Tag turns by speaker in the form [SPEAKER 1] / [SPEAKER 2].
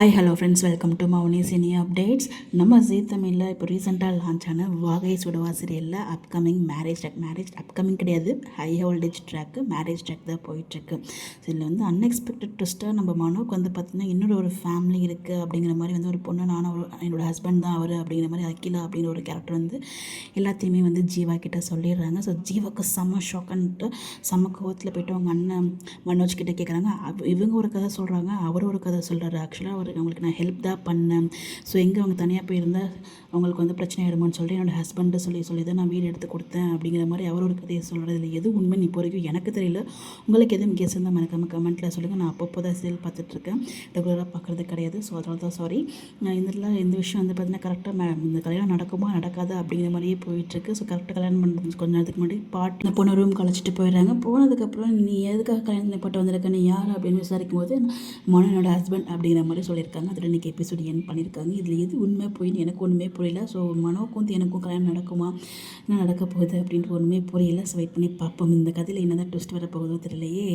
[SPEAKER 1] Hi hello friends, welcome to Mouni cine updates. நம்ம Zee தமிழில் இப்போ ரீசெண்டாக லான்ச் ஆன வாகை சுடவா சீரியலில் அப்கமிங் மேரேஜ் அப்கமிங் கிடையாது, high voltage track marriage track தான் போயிட்டுருக்கு. ஸோ இதில் வந்து அன்எக்ஸ்பெக்டட் ட்விஸ்ட்டாக நம்ம மனோக்கு வந்து பார்த்திங்கன்னா இன்னொரு ஒரு ஃபேமிலி இருக்குது அப்படிங்கிற மாதிரி வந்து ஒரு பொண்ணு, நானும் என்னோடய ஹஸ்பண்ட் தான் அவர் அப்படிங்கிற மாதிரி அகிலா அப்படிங்கிற ஒரு கேரக்டர் வந்து எல்லாத்தையுமே வந்து ஜீவா கிட்ட சொல்லிடுறாங்க. ஸோ ஜீவாவுக்கு செம்ம ஷாக்குன்ட்டு செம்ம கோவத்தில் போய்ட்டு அவங்க அண்ணன் மனோஜ் கிட்டே கேட்குறாங்க. இவங்க ஒரு கதை சொல்கிறாங்க, அவர் ஒரு கதை சொல்கிறாரு. ஆக்சுவலாக அவங்களுக்கு நான் ஹெல்ப் தான் பண்ணேன். ஸோ எங்கே அவங்க தனியாக போயிருந்தால் அவங்களுக்கு வந்து பிரச்சனை ஆகிடுமோன்னு சொல்லிட்டு என்னோடய ஹஸ்பண்ட்டு சொல்லி தான் நான் வீடு எடுத்து கொடுத்தேன் அப்படிங்கிற மாதிரி அவர் ஒரு கதையை சொல்கிறது. இதில் எது உண்மைன்னு இப்போ வரைக்கும் எனக்கு தெரியல. உங்களுக்கு எதுவும் கெஸ் இருந்தால் மறக்காம கமெண்ட்டில் சொல்லுங்கள். நான் அப்பப்போ தான் சீரியல் பார்த்துட்ருக்கேன், ரெகுலராக பார்க்குறது கிடையாது. ஸோ அதனால தான் சாரி. இதில் இந்த விஷயம் வந்து பார்த்திங்கன்னா கரெக்டாக இந்த கல்யாணம் நடக்குமா நடக்காதா அப்படிங்கிற மாதிரியே போயிட்டுருக்கு. ஸோ கரெக்டாக கல்யாணம் பண்ணுறது கொஞ்சம் நேரத்துக்கு முன்னாடி இந்த பொண்ணு ரூம் கழிச்சிட்டு போயிடுறாங்க. போனதுக்கப்புறம் நீ எதுக்காக கல்யாணம் போட்டு வந்திருக்க, நீ யார் அப்படின்னு விசாரிக்கும் போது என்னோட ஹஸ்பண்ட் அப்படிங்கிற மாதிரி சொல்லியிருக்காங்க. அதில் இன்றைக்கி எபிசோடு என் பண்ணியிருக்காங்க. இதில் எது உண்மை போயின்னு எனக்கு ஒன்றுமே புரியல. ஸோ மனோக்கும் வந்து எனக்கும் கல்யாணம் நடக்குமா, என்ன நடக்க போகுது அப்படின்ட்டு ஒன்றுமே புரியல. ஸோ வெயிட் பண்ணி பார்ப்போம். இந்த கதையில் என்ன தான் ட்விஸ்ட் வரப்போகுதோ தெரியலையே.